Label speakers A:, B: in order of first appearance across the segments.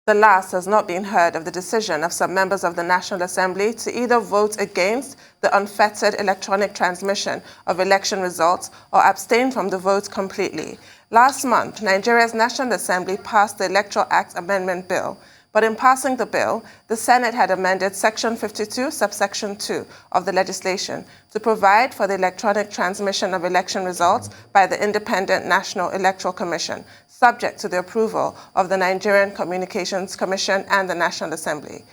A: The last has not been heard of the decision of some members of the National Assembly to either vote against the unfettered electronic transmission of election results or abstain from the vote completely. Last month, Nigeria's National Assembly passed the Electoral Act Amendment Bill. But in passing the bill, the Senate had amended Section 52, subsection 2 of the legislation to provide for the electronic transmission of election results by the Independent National Electoral Commission, subject to the approval of the Nigerian Communications Commission and the National Assembly.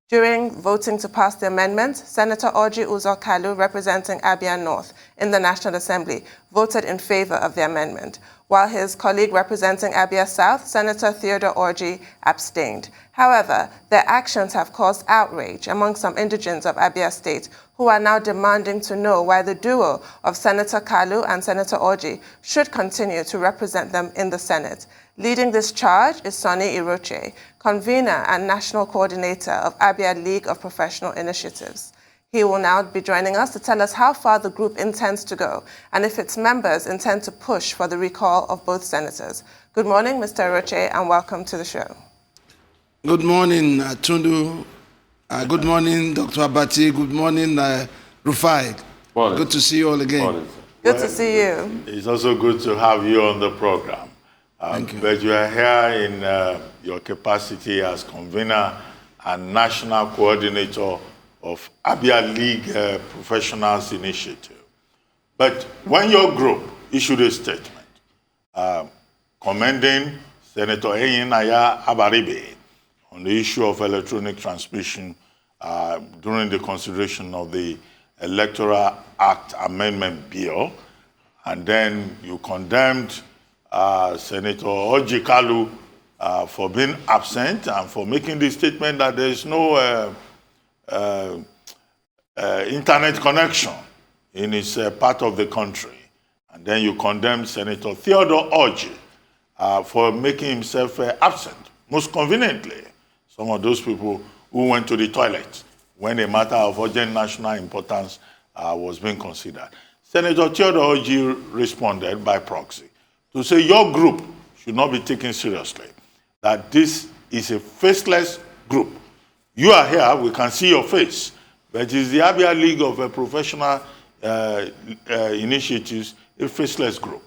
A: During voting to pass the amendment, Senator Orji Kalu, representing Abia North in the National Assembly, voted in favor of the amendment, while his colleague representing Abia South, Senator Theodor Orji, abstained. However, their actions have caused outrage among some indigenes of Abia State, who are now demanding to know why the duo of Senator Kalu and Senator Orji should continue to represent them in the Senate. Leading this charge is Sonny Iroche, convener and national coordinator of Abia League of Professional Initiatives. He will now be joining us to tell us how far the group intends to go and if its members intend to push for the recall of both senators. Good morning, Mr. Iroche, and welcome to the show.
B: Good morning, Tundu. Good morning, Dr. Abati. Good morning, Rufai.
C: Morning.
B: Good to see you all again.
C: Morning.
A: Good to see you.
C: It's also good to have you on the program.
B: Thank you.
C: But you are here in your capacity as convener and national coordinator of Abia League Professionals Initiative. But when your group issued a statement commending Senator Eyinaya Abaribe on the issue of electronic transmission during the consideration of the Electoral Act Amendment Bill, and then you condemned Senator Orji Kalu for being absent and for making the statement that there is no internet connection in his part of the country. And then you condemned Senator Theodor Orji for making himself absent. Most conveniently, some of those people who went to the toilet when a matter of urgent national importance was being considered. Senator Theodor Orji responded by proxy to say your group should not be taken seriously, that this is a faceless group. You are here, we can see your face, but it is the Abia League of Professional Initiatives, a faceless group.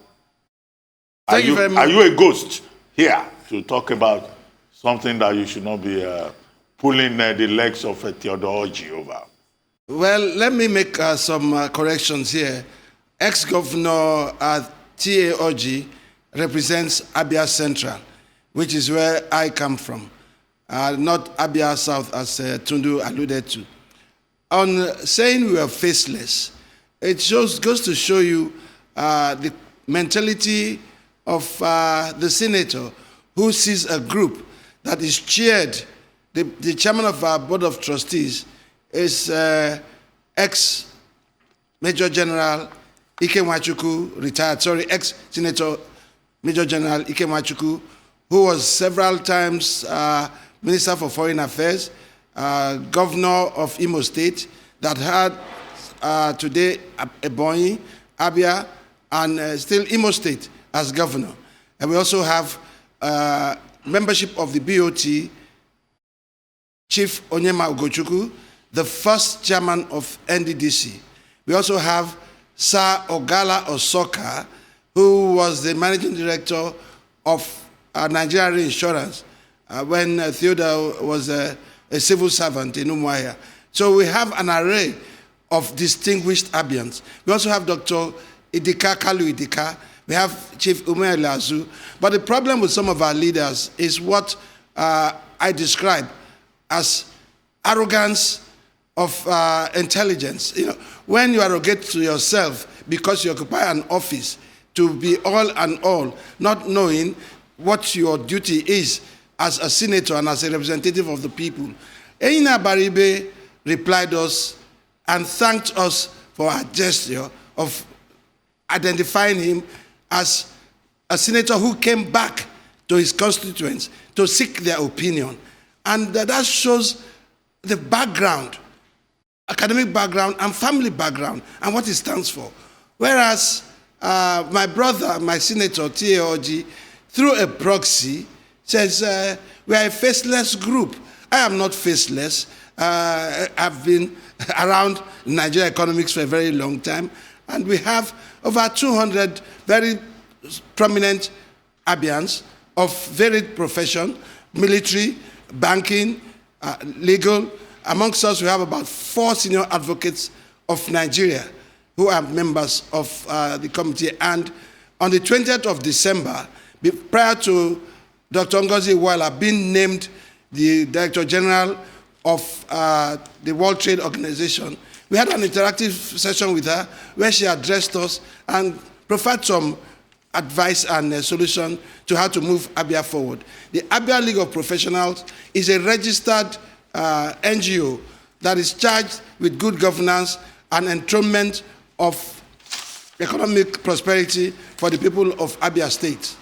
C: Are you a ghost here to talk about something that you should not be pulling the legs of Theodor Orji over?
B: Well, let me make some corrections here. Ex-Governor T.A. Orji represents Abia Central, which is where I come from, not Abia South, as Tundu alluded to. On saying we are faceless, it goes to show you the mentality of the senator who sees a group that is chaired. The chairman of our board of trustees is ex-Major General Ike Nwachukwu, retired, ex-Senator Major General Ike Nwachukwu, who was several times Minister for Foreign Affairs, Governor of Imo State, that had today Ebonyi, Abia, and still Imo State as governor. And we also have membership of the BOT, Chief Onyema Ugochukwu, the first chairman of NDDC. We also have Sir Ogala Osoka, who was the managing director of Nigerian Insurance when Theodor was a civil servant in Umuahia. So we have an array of distinguished Abians. We also have Dr. Idika Kalu Idika. We have Chief Ume Lazu. But the problem with some of our leaders is what I describe as arrogance of intelligence. You know, when you arrogate to yourself because you occupy an office to be all and all, not knowing what your duty is as a senator and as a representative of the people. Eyinaya Abaribe replied us and thanked us for our gesture of identifying him as a senator who came back to his constituents to seek their opinion. And that shows the background, academic background and family background, and what it stands for. Whereas my brother, my senator, T.A. Orji, through a proxy, says we are a faceless group. I am not faceless. I've been around Nigerian economics for a very long time, and we have over 200 very prominent Abians of varied profession, military, banking, legal. Amongst us, we have about 4 senior advocates of Nigeria who are members of the committee. And on the 20th of December, prior to Dr. Ngozi Iweala being named the Director General of the World Trade Organization, we had an interactive session with her where she addressed us and provided some advice and a solution to how to move Abia forward. The Abia League of Professionals is a registered NGO that is charged with good governance and enthronement of economic prosperity for the people of Abia State.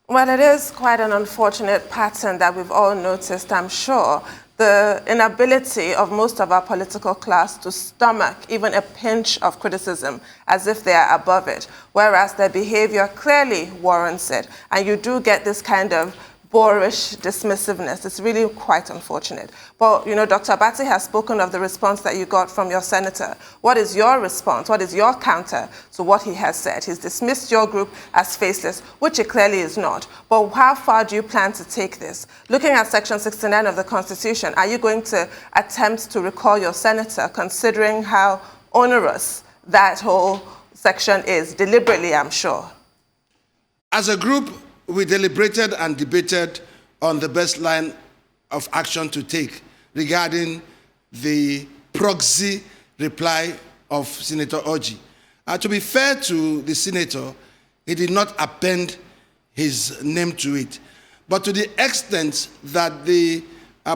A: Well, it is quite an unfortunate pattern that we've all noticed, I'm sure. The inability of most of our political class to stomach even a pinch of criticism as if they are above it, whereas their behavior clearly warrants it. And you do get this kind of boorish dismissiveness. It's really quite unfortunate. But, you know, Dr. Abati has spoken of the response that you got from your senator. What is your response? What is your counter to what he has said? He's dismissed your group as faceless, which it clearly is not. But how far do you plan to take this? Looking at Section 69 of the Constitution, are you going to attempt to recall your senator, considering how onerous that whole section is, deliberately, I'm sure?
B: As a group, we deliberated and debated on the best line of action to take regarding the proxy reply of Senator Orji. To be fair to the senator, he did not append his name to it. But to the extent that the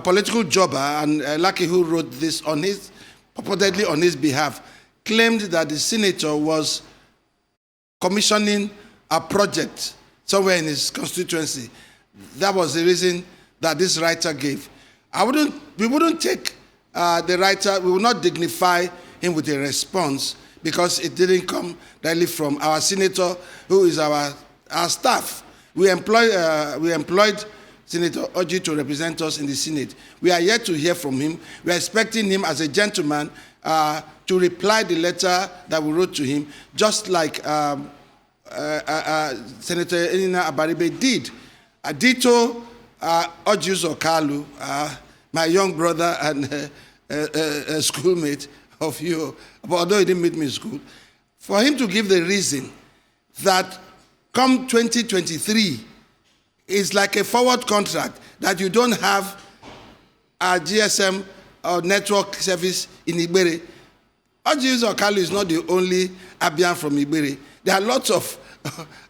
B: political jobber, and Lucky who wrote this on his, purportedly on his behalf, claimed that the senator was commissioning a project somewhere in his constituency. That was the reason that this writer gave. We wouldn't take the writer, we would not dignify him with a response because it didn't come directly from our senator, who is our staff. We employed Senator Orji to represent us in the Senate. We are yet to hear from him. We are expecting him as a gentleman to reply the letter that we wrote to him, just like Senator Enina Abaribe did. Ditto Orji or Kalu, my young brother and a schoolmate of you, but although he didn't meet me in school, for him to give the reason that come 2023 is like a forward contract, that you don't have a GSM or network service in Igbere. Orji or Kalu is not the only Abian from Igbere. There are lots of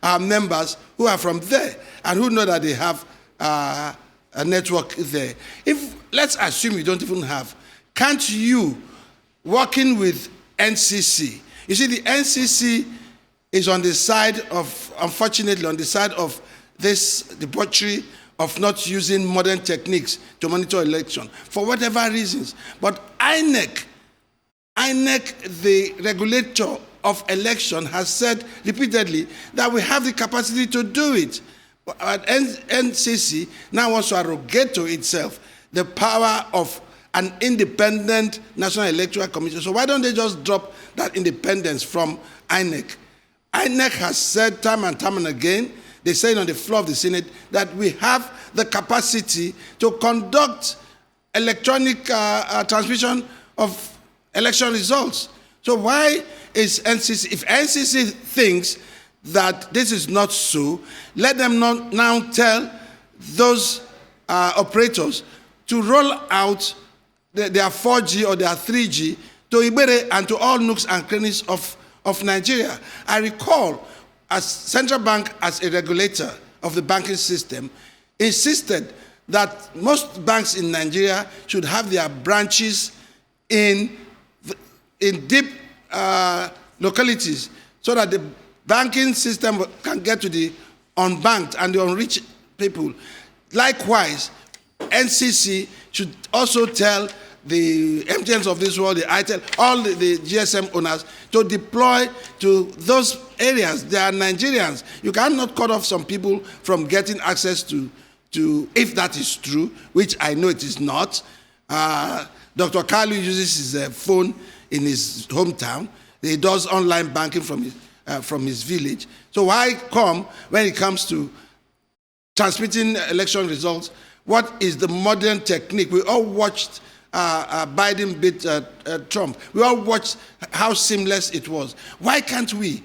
B: our members who are from there and who know that they have a network there. If, let's assume you don't even have, can't you, working with NCC, you see the NCC is on the side of, unfortunately, on the side of this debauchery of not using modern techniques to monitor election for whatever reasons. But INEC, the regulator of election, has said repeatedly that we have the capacity to do it. But NCC now wants to arrogate to itself the power of an independent National Electoral Commission. So why don't they just drop that independence from INEC? INEC has said time and time and again, they say on the floor of the Senate, that we have the capacity to conduct electronic transmission of election results. So why is NCC, if NCC thinks that this is not so, let them not now tell those operators to roll out their 4G or their 3G to Igbere and to all nooks and crannies of Nigeria. I recall, as Central Bank, as a regulator of the banking system, insisted that most banks in Nigeria should have their branches in deep localities so that the banking system can get to the unbanked and the unreached people. Likewise, NCC should also tell the MTNs of this world, the ITEL, all the GSM owners to deploy to those areas. They are Nigerians. You cannot cut off some people from getting access to if that is true, which I know it is not. Dr. Kalu uses his phone in his hometown. He does online banking from his village. So why come when it comes to transmitting election results? What is the modern technique? We all watched Biden beat Trump. We all watched how seamless it was. Why can't we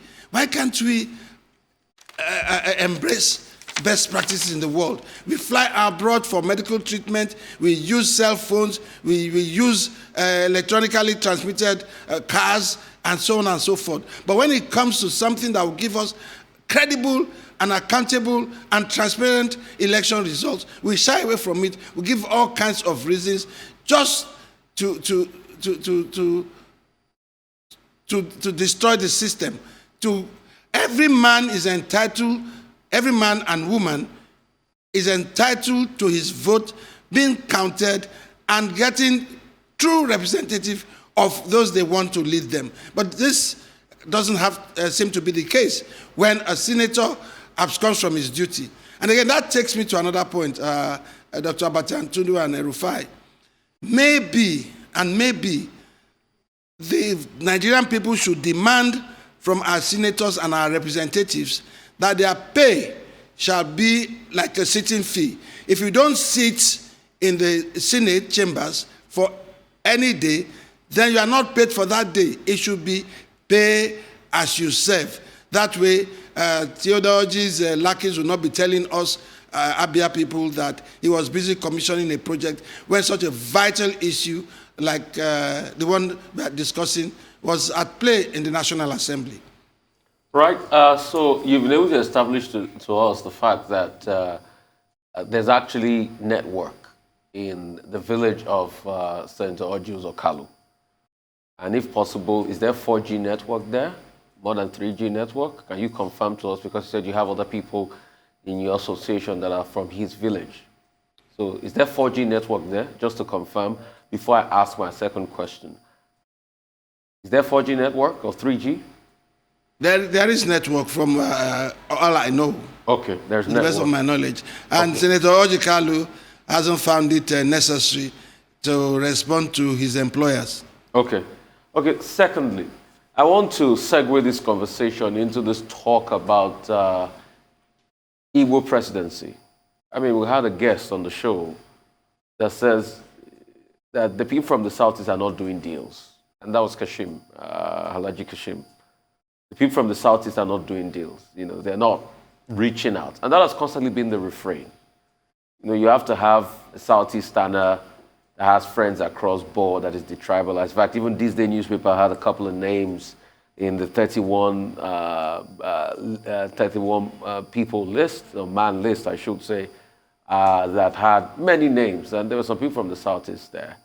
B: embrace best practices in the world? We fly abroad for medical treatment. We use cell phones. We use electronically transmitted cars and so on and so forth. But when it comes to something that will give us credible and accountable and transparent election results, we shy away from it. We give all kinds of reasons just to destroy the system. Every man and woman is entitled to his vote being counted and getting true representative of those they want to lead them. But this doesn't seem to be the case when a senator absconds from his duty. And again, that takes me to another point, Dr. Abatian, Tundu and Rufai. Maybe the Nigerian people should demand from our senators and our representatives that their pay shall be like a sitting fee. If you don't sit in the Senate chambers for any day, then you are not paid for that day. It should be pay as you serve. That way, Theodor Orji's lackeys will not be telling us, Abia people, that he was busy commissioning a project when such a vital issue like the one we are discussing was at play in the National Assembly.
D: Right. So you've been able to establish to us the fact that there's actually network in the village of Senator Orji's or Kalu. And if possible, is there 4G network there? More than 3G network? Can you confirm to us? Because you said you have other people in your association that are from his village. So is there 4G network there? Just to confirm before I ask my second question. Is there 4G network or 3G?
B: There is network from all I know.
D: Okay, there's network.
B: The best of my knowledge. And okay. Senator Orji Kalu hasn't found it necessary to respond to his employers.
D: Okay. Okay, secondly, I want to segue this conversation into this talk about Igbo presidency. I mean, we had a guest on the show that says that the people from the Southeast are not doing deals. And that was Kashim, Halaji Kashim. The people from the Southeast are not doing deals. You know, they're not reaching out. And that has constantly been the refrain. You know, you have to have a Southeasterner that has friends across board, that is detribalized. In fact, even this day newspaper had a couple of names in the 31 people list, or man list, I should say, that had many names. And there were some people from the Southeast there.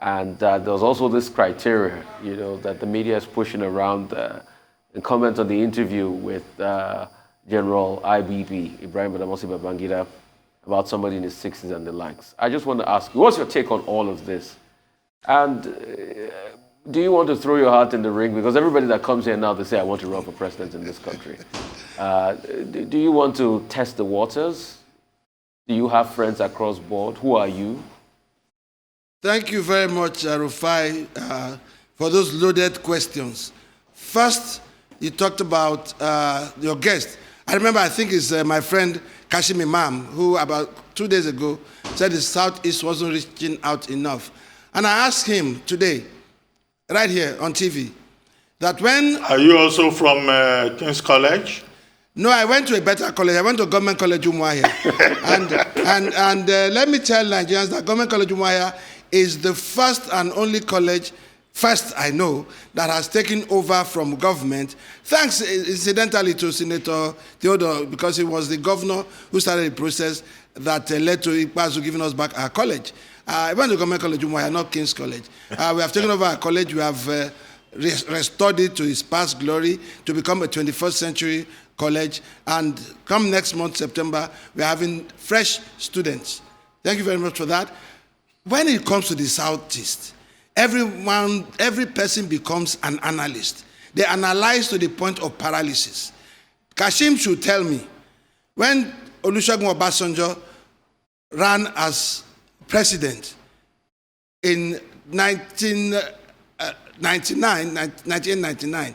D: And there was also this criteria, you know, that the media is pushing around and comment on the interview with General IBB, Ibrahim Badamasi Babangida, about somebody in his 60s and the likes. I just want to ask you, what's your take on all of this? And do you want to throw your heart in the ring? Because everybody that comes here now, they say, I want to run for president in this country. Do you want to test the waters? Do you have friends across board? Who are you?
B: Thank you very much, Rufai, for those loaded questions. First, you talked about your guest. I remember, I think it's my friend Kashim Imam, who about 2 days ago said the Southeast wasn't reaching out enough. And I asked him today, right here on TV, that when...
C: Are you also from King's College?
B: No, I went to a better college. I went to Government College Umuahia. and let me tell Nigerians that Government College Umuahia is the first and only college, first I know, that has taken over from government, thanks incidentally to Senator Theodor, because he was the governor who started the process that led to Ikpazu giving us back our college. I went to Government College Umuahia, not King's College. We have taken over our college. We have restored it to its past glory to become a 21st century college. And come next month, September, we're having fresh students. Thank you very much for that. when it comes to the Southeast, every person becomes an analyst. They analyze to the point of paralysis. Kashim should tell me, when Olusegun Obasanjo ran as president in 1999,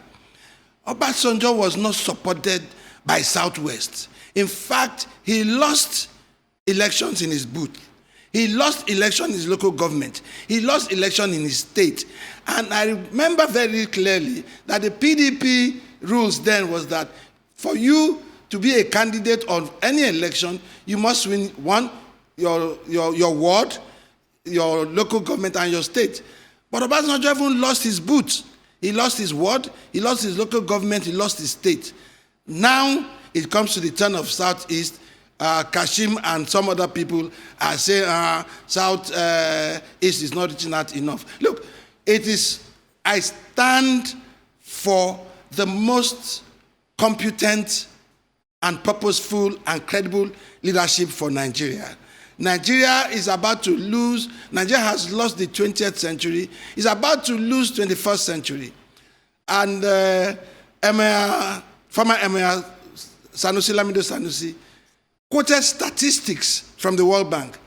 B: Obasanjo was not supported by Southwest. In fact, he lost elections in his booth. He lost election in his local government. He lost election in his state. And I remember very clearly that the PDP rules then was that for you to be a candidate on any election, you must win one, your ward, your local government, and your state. But Obasanjo even lost his booth. He lost his ward, he lost his local government, he lost his state. Now it comes to the turn of Southeast. Kashim and some other people are saying Southeast is not reaching out enough. Look, I stand for the most competent and purposeful and credible leadership for Nigeria. Nigeria has lost the 20th century, is about to lose 21st century. And former Emir Sanusi Lamido Sanusi quoted statistics from the World Bank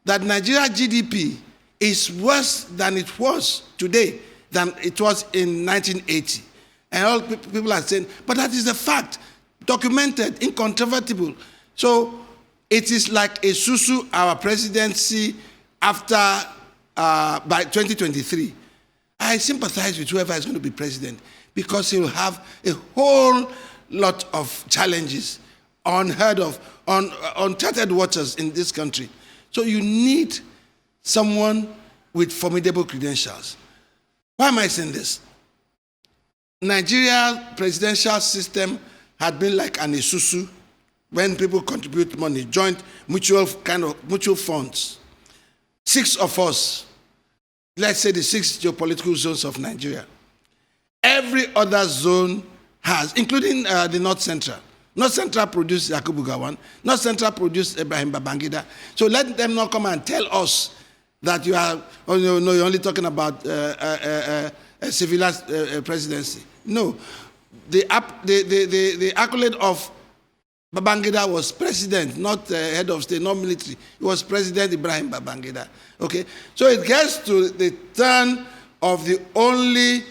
B: that Nigeria GDP is worse than it was today than it was in 1980. And all people are saying, but that is a fact, documented, incontrovertible. So it is like a susu, our presidency after, by 2023. I sympathize with whoever is going to be president because he will have a whole lot of challenges unheard of, uncharted waters in this country. So you need someone with formidable credentials. Why am I saying this? Nigeria's presidential system had been like an isusu when people contribute money, joint mutual funds. 6 of us, let's say the 6 geopolitical zones of Nigeria. Every other zone has, including the North Central. North Central produced Yakubu Gowon. North Central produced Ibrahim Babangida. So let them not come and tell us that you are, you're only talking about a civilian presidency. No. The accolade of Babangida was president, not head of state, not military. It was President Ibrahim Babangida. Okay? So it gets to the turn of the only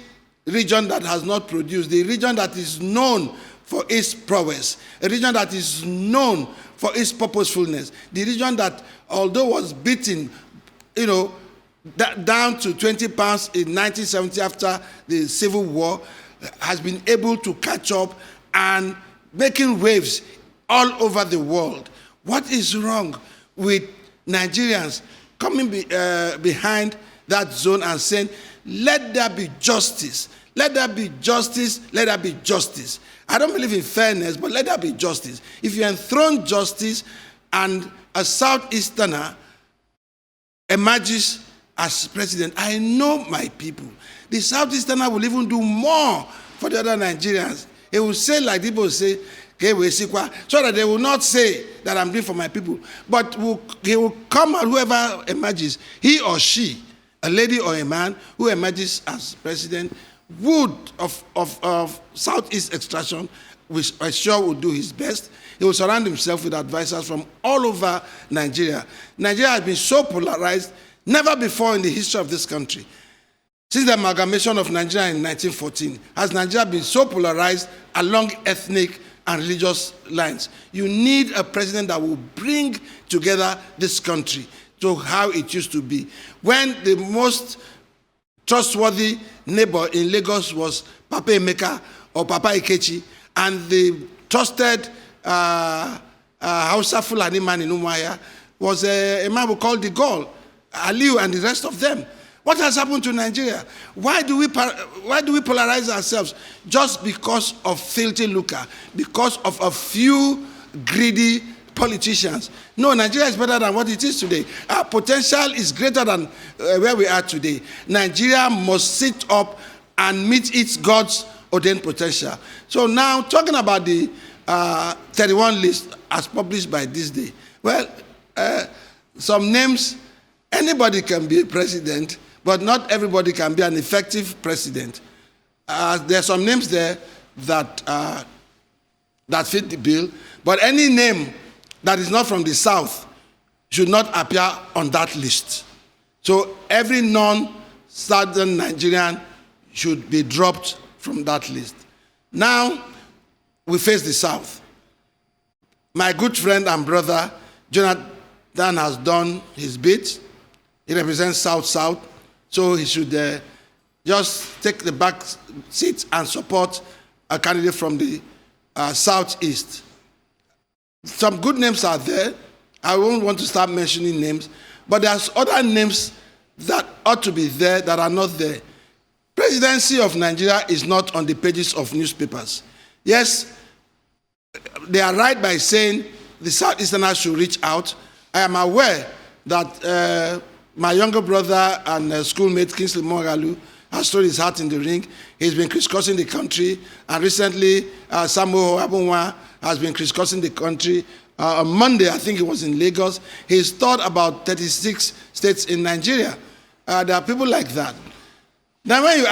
B: region that has not produced, the region that is known for its prowess, a region that is known for its purposefulness, the region that, although was beaten, down to 20 pounds in 1970 after the Civil War, has been able to catch up and making waves all over the world. What is wrong with Nigerians coming behind that zone and saying, let there be justice, let there be justice, let there be justice? I don't believe in fairness, but let there be justice. If you enthrone justice and a Southeasterner emerges as president, I know my people. The Southeasterner will even do more for the other Nigerians. He will say like people say, so that they will not say that I'm doing for my people. But he will come out, whoever emerges, he or she, a lady or a man who emerges as president, would of Southeast extraction, which I sure will do his best. He will surround himself with advisors from all over Nigeria. Nigeria has been so polarized, never before in the history of this country. Since the amalgamation of Nigeria in 1914, has Nigeria been so polarized along ethnic and religious lines? You need a president that will bring together this country to how it used to be. When the most trustworthy neighbor in Lagos was Papa Emeka or Papa Ikechi, and the trusted Hausa Fulani man in Umuahia was a man we called the Gaul, Aliu and the rest of them. What has happened to Nigeria? Why do we polarize ourselves? Just because of filthy lucre, because of a few greedy politicians. No, Nigeria is better than what it is today. Our potential is greater than where we are today. Nigeria must sit up and meet its God's ordained potential. So now, talking about the 31 list as published by this day. Well, some names Anybody can be a president, but not everybody can be an effective president. There are some names there that fit the bill, but any name that is not from the South should not appear on that list. So every non-Southern Nigerian should be dropped from that list. Now, we face the South. My good friend and brother, Jonathan, has done his bit. He represents South-South, so he should just take the back seat and support a candidate from the Southeast. Some good names are there. I won't want to start mentioning names, but there's other names that ought to be there that are not there. Presidency of Nigeria is not on the pages of newspapers. Yes, they are right by saying the Southeasterners should reach out. I am aware that my younger brother and schoolmate Kingsley Mogalu has thrown his hat in the ring. He's been crisscrossing the country, and recently Samuel Abunwa has been crisscrossing the country. On Monday, I think it was in Lagos. He's taught about 36 states in Nigeria. There are people like that. Now, when you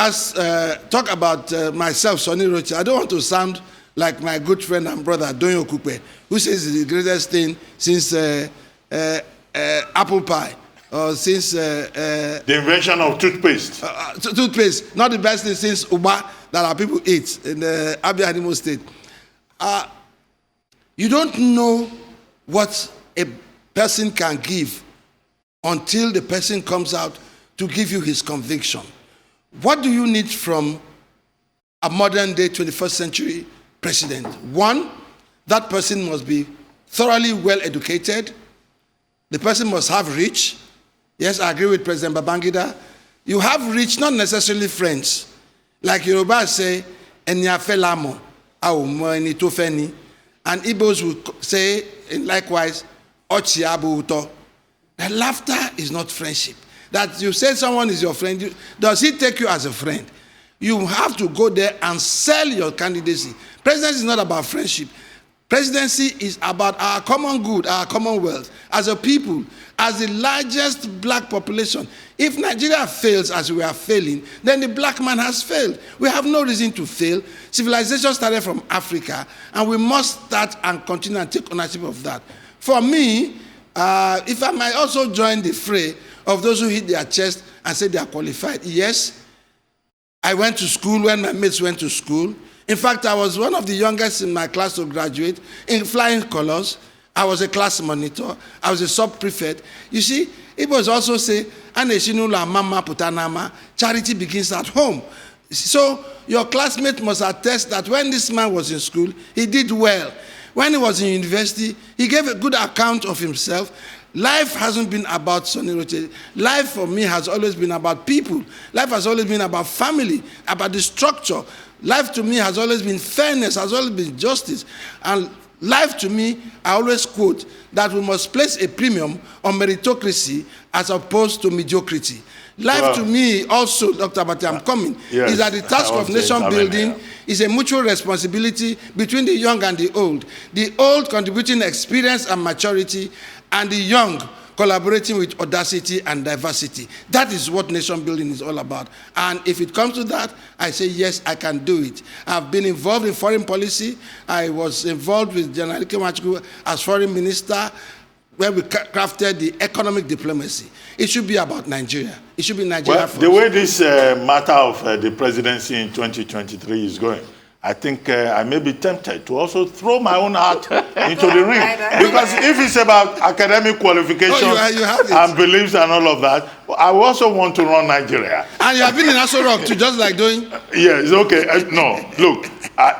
B: talk about myself, Sonny Iroche, I don't want to sound like my good friend and brother, Donyo Kupe, who says it's the greatest thing since apple pie, or since...
C: the invention of toothpaste.
B: Toothpaste, not the best thing since Uba that our people eat in the Abia State. You don't know what a person can give until the person comes out to give you his conviction. What do you need from a modern-day 21st century president? One, that person must be thoroughly well-educated. The person must have reach. Yes, I agree with President Babangida. You have reach, not necessarily friends. Like Yoruba say, "Eniafelamo, awumo eni tofeni," and Igbos will say, likewise, "Ochiabu uto." The laughter is not friendship. That you say someone is your friend, does he take you as a friend? You have to go there and sell your candidacy. Presidency is not about friendship. Presidency is about our common good, our commonwealth, as a people, as the largest black population. If Nigeria fails as we are failing, then the black man has failed. We have no reason to fail. Civilization started from Africa, and we must start and continue and take ownership of that. For me, if I might also join the fray of those who hit their chest and say they are qualified, yes, I went to school when my mates went to school. In fact, I was one of the youngest in my class to graduate in flying colors. I was a class monitor. I was a sub-prefect. You see, it was also say, mama putanama, charity begins at home. So your classmate must attest that when this man was in school, he did well. When he was in university, he gave a good account of himself. Life hasn't been about Sonny Iroche. Life for me has always been about people. Life has always been about family, about the structure. Life to me has always been fairness, has always been justice. And life to me, I always quote that we must place a premium on meritocracy as opposed to mediocrity. Life to me also, Dr. Abate, I'm coming,
C: yes,
B: is that the task of nation building is a mutual responsibility between the young and the old contributing experience and maturity, and the young collaborating with audacity and diversity. That is what nation building is all about. And if it comes to that, I say, yes, I can do it. I've been involved in foreign policy. I was involved with General Ikemachukwu as foreign minister, where we crafted the economic diplomacy. It should be about Nigeria. It should be Nigeria first.
C: The way this matter of the presidency in 2023 is going, I think I may be tempted to also throw my own heart into the ring. Because if it's about academic qualifications and beliefs and all of that, I also want to run Nigeria.
B: And you have been in Aso Rock too, just like doing...
C: Yes, okay. No, look,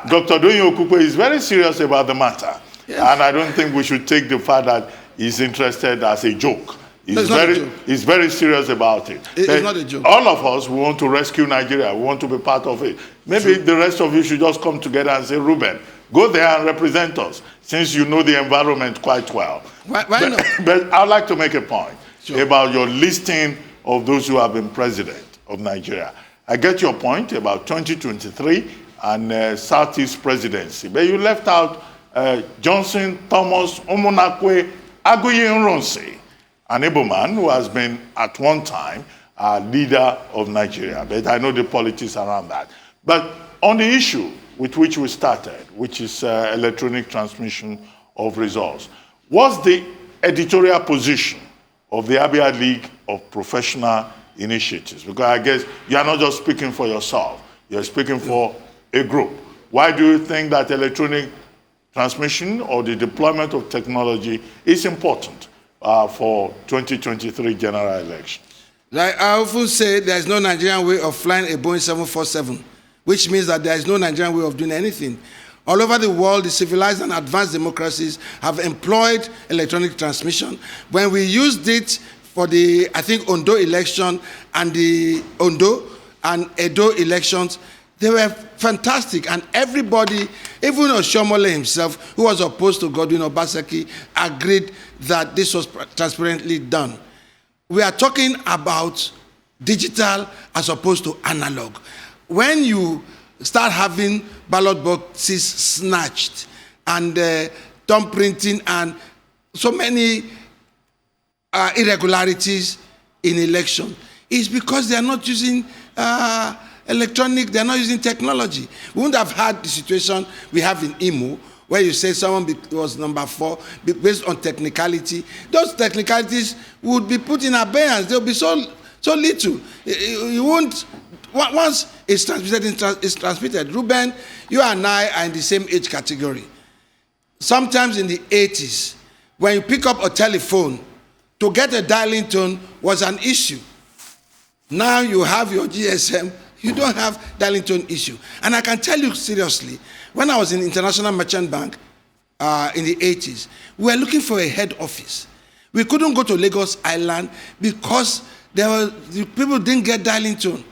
C: Dr. Donyo Okupe is very serious about the matter. Yes. And I don't think we should take the fact that he's interested as a joke. He's very serious about it.
B: It's not a joke.
C: All of us, we want to rescue Nigeria. We want to be part of it. Maybe the rest of you should just come together and say, Ruben, go there and represent us, since you know the environment quite well.
B: Why not?
C: But I'd like to make a point about your listing of those who have been president of Nigeria. I get your point about 2023 and Southeast presidency. But you left out Johnson, Thomas, Omonakwe, Aguiyi Nronsi. an Igbo man who has been at one time leader of Nigeria, but I know the politics around that. But on the issue with which we started, which is electronic transmission of results, what's the editorial position of the Abia League of Professional Initiatives? Because I guess you are not just speaking for yourself, you're speaking for a group. Why do you think that electronic transmission or the deployment of technology is important for 2023 general elections?
B: Like I often say, there is no Nigerian way of flying a Boeing 747, which means that there is no Nigerian way of doing anything. All over the world, the civilized and advanced democracies have employed electronic transmission. When we used it for the, I think, Ondo election and the Ondo and Edo elections, they were fantastic. And everybody, even Oshomole himself, who was opposed to Godwin Obaseki, agreed that this was transparently done. We are talking about digital as opposed to analog. When you start having ballot boxes snatched and thumb printing and so many irregularities in election, it's because they are not using electronic, they are not using technology. We wouldn't have had the situation we have in Imo, where you say someone was number 4 based on technicality. Those technicalities would be put in abeyance. They'll be so little. You won't, once it's transmitted, it's transmitted. Ruben, you and I are in the same age category. Sometimes in the 80s, when you pick up a telephone, to get a dialing tone was an issue. Now you have your GSM, you don't have dialing tone issue. And I can tell you seriously, when I was in International Merchant Bank in the 80s, we were looking for a head office. We couldn't go to Lagos Island because the people didn't get dialing tone.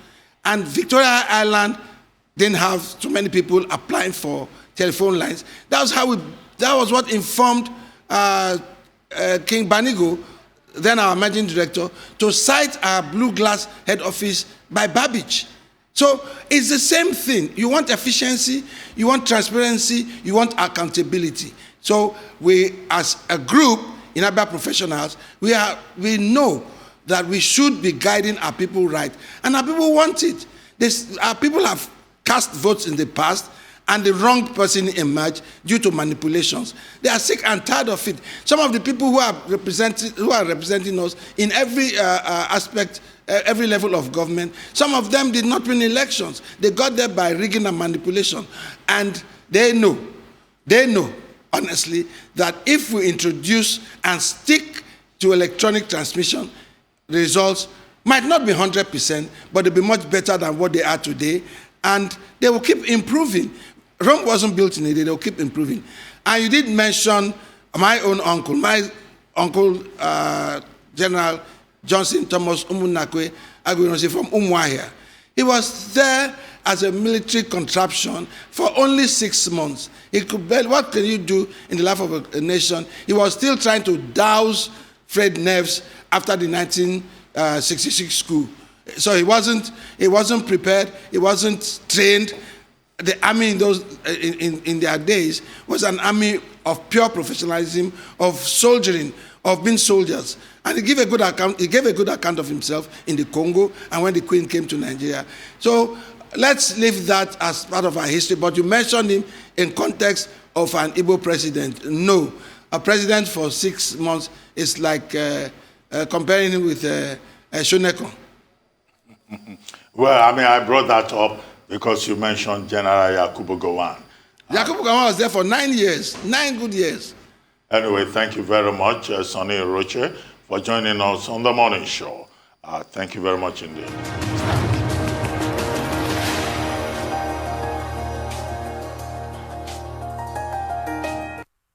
B: And Victoria Island didn't have too many people applying for telephone lines. That was what informed King Banigo, then our managing director, to cite our Blue Glass head office by Babbage. So it's the same thing. You want efficiency, you want transparency, you want accountability. So we, as a group in Abia Professionals, we know that we should be guiding our people right. And our people want it. Our people have cast votes in the past, and the wrong person emerged due to manipulations. They are sick and tired of it. Some of the people who are representing us in every aspect, every level of government, some of them did not win elections. They got there by rigging and manipulation. And they know, honestly, that if we introduce and stick to electronic transmission, the results might not be 100%, but they'll be much better than what they are today. And they will keep improving. Rome wasn't built in a day, they'll keep improving. And you did mention my own uncle, General Johnson Thomas Umunakwe Aguironsi from Umuahia. He was there as a military contraption for only 6 months. He could barely, what can you do in the life of a nation? He was still trying to douse frayed nerves after the 1966 coup. So he wasn't prepared, he wasn't trained. The army in their days was an army of pure professionalism, of soldiering, of being soldiers. And he gave a good account of himself in the Congo and when the Queen came to Nigeria. So let's leave that as part of our history. But you mentioned him in context of an Igbo president. No, a president for 6 months is like comparing him with Shoneko.
C: Well, I mean, I brought that up because you mentioned General Yakubu Gowon.
B: Yakubu Gowon was there for 9 years, 9 good years.
C: Anyway, thank you very much, Sonny Iroche, for joining us on the morning show. Thank you very much indeed.